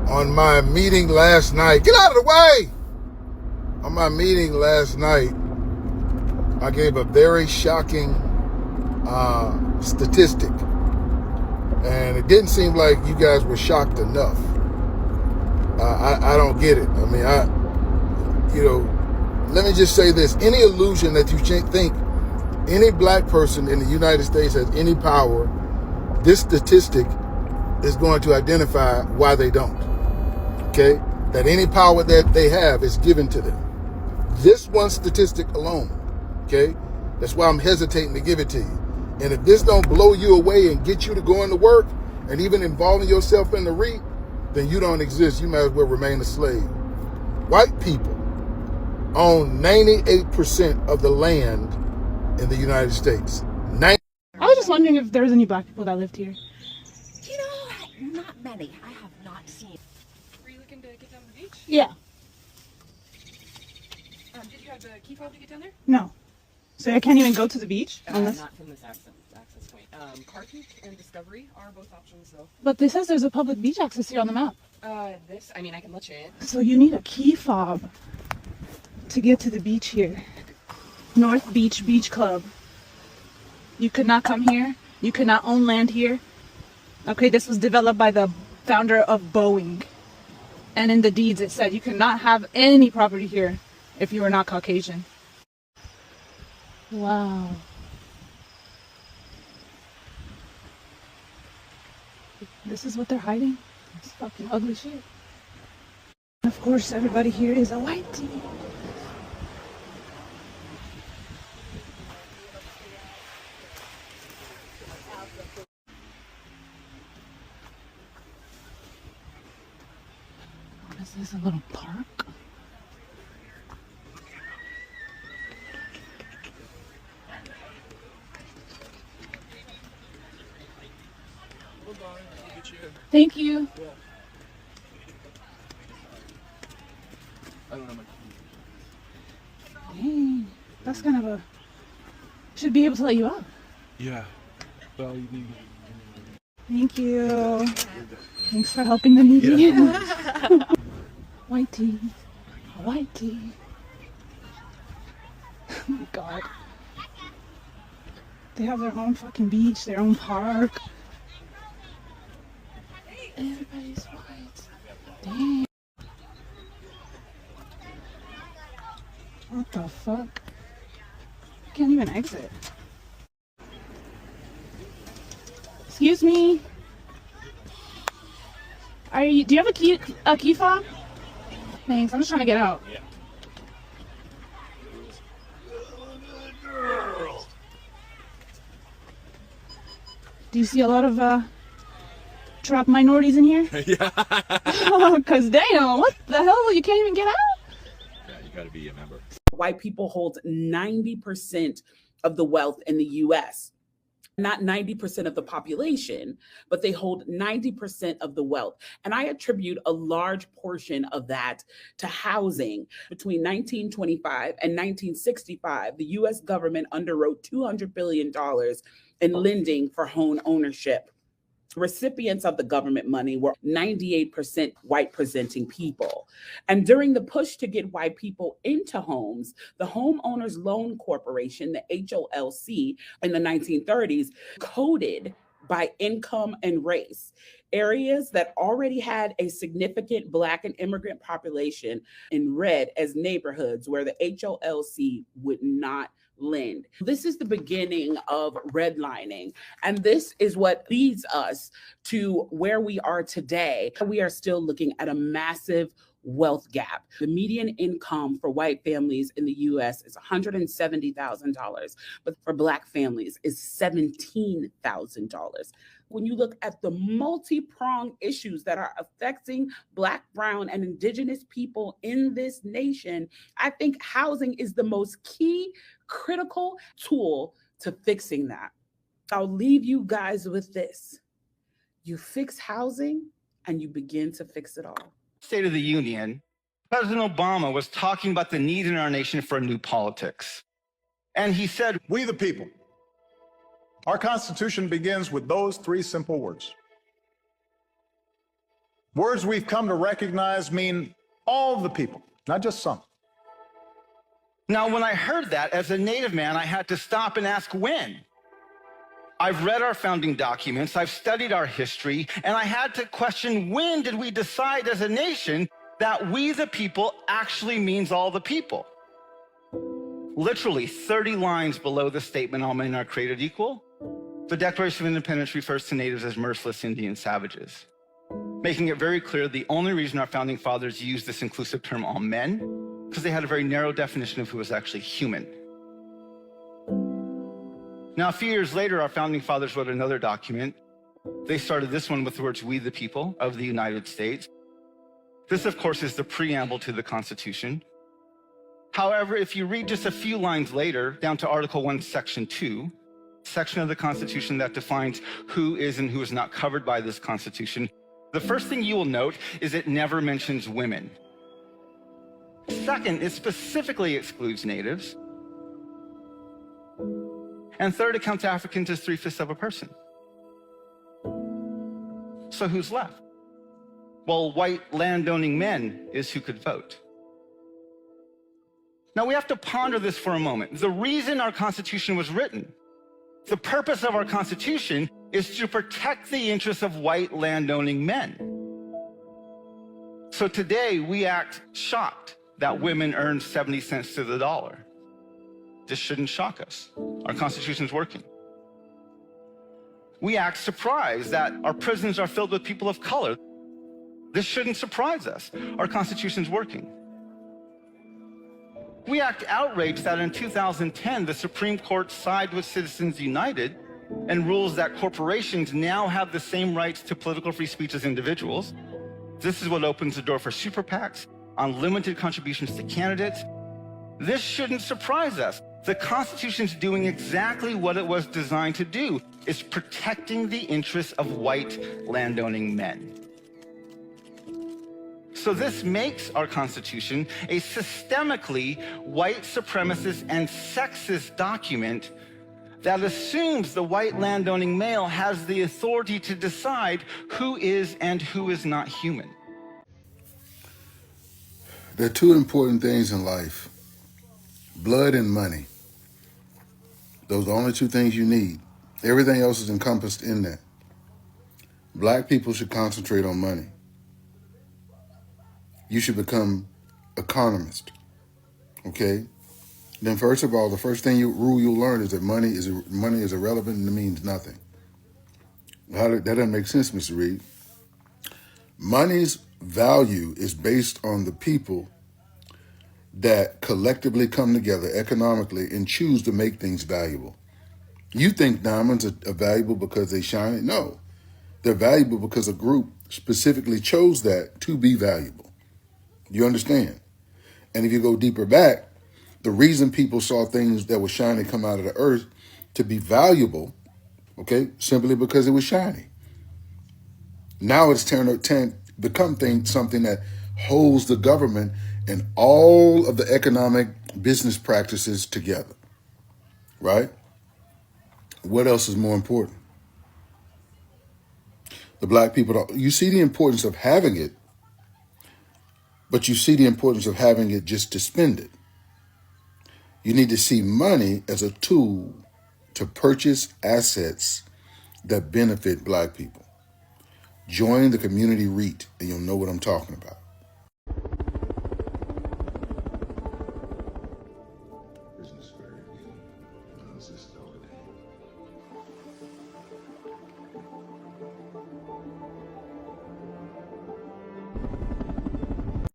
On my meeting last night, get out of the way! On my meeting last night, I gave a very shocking statistic. And it didn't seem like you guys were shocked enough. I don't get it. I mean, let me just say this. Any illusion that you think any black person in the United States has any power, this statistic is going to identify why they don't. Okay? That any power that they have is given to them. This one statistic alone. Okay? That's why I'm hesitating to give it to you. And if this don't blow you away and get you to going to work and even involving yourself in the REIT, then you don't exist. You might as well remain a slave. White people own 98% of the land in the United States. I was just wondering if there was any black people that lived here. You know, not many. I have not seen. Were you looking to get down the beach? Yeah. Did you have the key fob to get down there? No. So I can't even go to the beach? Not from this access point. Carthage and Discovery are both options, though. But this says there's a public beach access here on the map. I can let you in. So you need a key fob to get to the beach here. North Beach Beach Club. You could not come here. You could not own land here. Okay, this was developed by the founder of Boeing. And in the deeds it said you could not have any property here if you were not Caucasian. Wow. This is what they're hiding? It's fucking ugly shit. And of course, everybody here is a whitey. What is this, a little park? Thank you. Dang, that's kind of a... Should be able to let you out. Yeah. Well, you need... Thank you. Thanks for helping the needy. Yeah. Whitey. Whitey. Oh my god. They have their own fucking beach, their own park. Everybody's white. Damn. What the fuck? I can't even exit. Excuse me. Do you have a key fob? Thanks, I'm just trying to get out. Yeah. Do you see a lot of trapped minorities in here? Yeah. Cause damn, what the hell? You can't even get out? Yeah, you gotta be a member. White people hold 90% of the wealth in the US. Not 90% of the population, but they hold 90% of the wealth. And I attribute a large portion of that to housing. Between 1925 and 1965, the US government underwrote $200 billion in lending for home ownership. Recipients of the government money were 98% white presenting people. And during the push to get white people into homes, the Homeowners Loan Corporation, the HOLC, in the 1930s, coded by income and race. Areas that already had a significant Black and immigrant population in red as neighborhoods where the HOLC would not lend. This is the beginning of redlining. And this is what leads us to where we are today. We are still looking at a massive wealth gap. The median income for white families in the US is $170,000, but for Black families is $17,000. When you look at the multi-pronged issues that are affecting Black, brown, and indigenous people in this nation, I think housing is the most key, critical tool to fixing that. I'll leave you guys with this. You fix housing and you begin to fix it all. State of the Union, President Obama was talking about the need in our nation for new politics. And he said, "We the people." Our Constitution begins with those three simple words: Words we've come to recognize mean all the people, not just some. Now, when I heard that, as a Native man, I had to stop and ask when. I've read our founding documents, I've studied our history, and I had to question, when did we decide as a nation that we the people actually means all the people? Literally 30 lines below the statement, all men are created equal, the Declaration of Independence refers to natives as merciless Indian savages, making it very clear the only reason our founding fathers used this inclusive term, all men, because they had a very narrow definition of who was actually human. Now, a few years later, our founding fathers wrote another document. They started this one with the words, "We the people of the United States." This, of course, is the preamble to the Constitution. However, if you read just a few lines later, down to Article 1, Section 2, section of the Constitution that defines who is and who is not covered by this Constitution, the first thing you will note is it never mentions women. Second, it specifically excludes natives. And third, it counts Africans as 3/5 of a person. So who's left? Well, white landowning men is who could vote. Now we have to ponder this for a moment. The reason our Constitution was written, the purpose of our Constitution, is to protect the interests of white landowning men. So today we act shocked that women earn 70 cents to the dollar. This shouldn't shock us. Our Constitution is working. We act surprised that our prisons are filled with people of color. This shouldn't surprise us. Our Constitution is working. We act outraged that in 2010, the Supreme Court sided with Citizens United and rules that corporations now have the same rights to political free speech as individuals. This is what opens the door for super PACs, unlimited contributions to candidates. This shouldn't surprise us. The Constitution's doing exactly what it was designed to do. It's protecting the interests of white landowning men. So this makes our Constitution a systemically white supremacist and sexist document that assumes the white landowning male has the authority to decide who is and who is not human. There are two important things in life: blood and money. Those are the only two things you need. Everything else is encompassed in that. Black people should concentrate on money. You should become economist, okay? Then first of all, the first rule you'll learn is that money is irrelevant and it means nothing. That doesn't make sense, Mr. Reed. Money's value is based on the people that collectively come together economically and choose to make things valuable. You think diamonds are valuable because they shine? No, they're valuable because a group specifically chose that to be valuable. You understand? And if you go deeper back, the reason people saw things that were shiny come out of the earth to be valuable, okay, simply because it was shiny. Now it's become something that holds the government and all of the economic business practices together, right? What else is more important? The black people, you see the importance of having it, but you see the importance of having it just to spend it. You need to see money as a tool to purchase assets that benefit black people. Join the community REIT and you'll know what I'm talking about.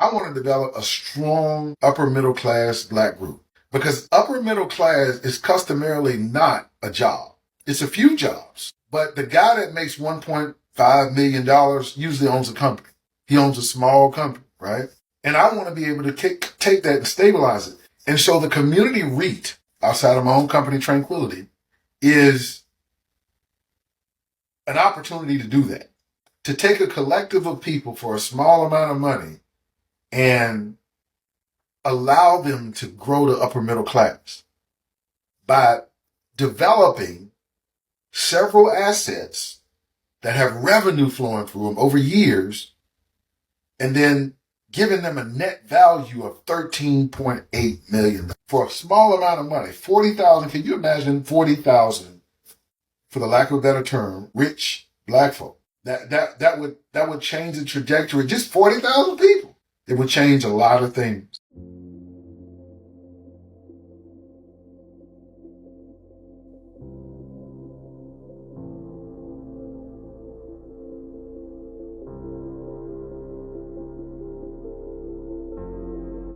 I want to develop a strong upper middle class black group, because upper middle class is customarily not a job. It's a few jobs, but the guy that makes $1.5 million usually owns a company. He owns a small company, right? And I want to be able to take that and stabilize it. And so the community REIT, outside of my own company, Tranquility, is an opportunity to do that. To take a collective of people for a small amount of money and allow them to grow the upper middle class by developing several assets that have revenue flowing through them over years and then giving them a net value of $13.8 million for a small amount of money. 40,000. Can you imagine 40,000, for the lack of a better term, rich black folk? That would change the trajectory. Just 40,000 people. It would change a lot of things.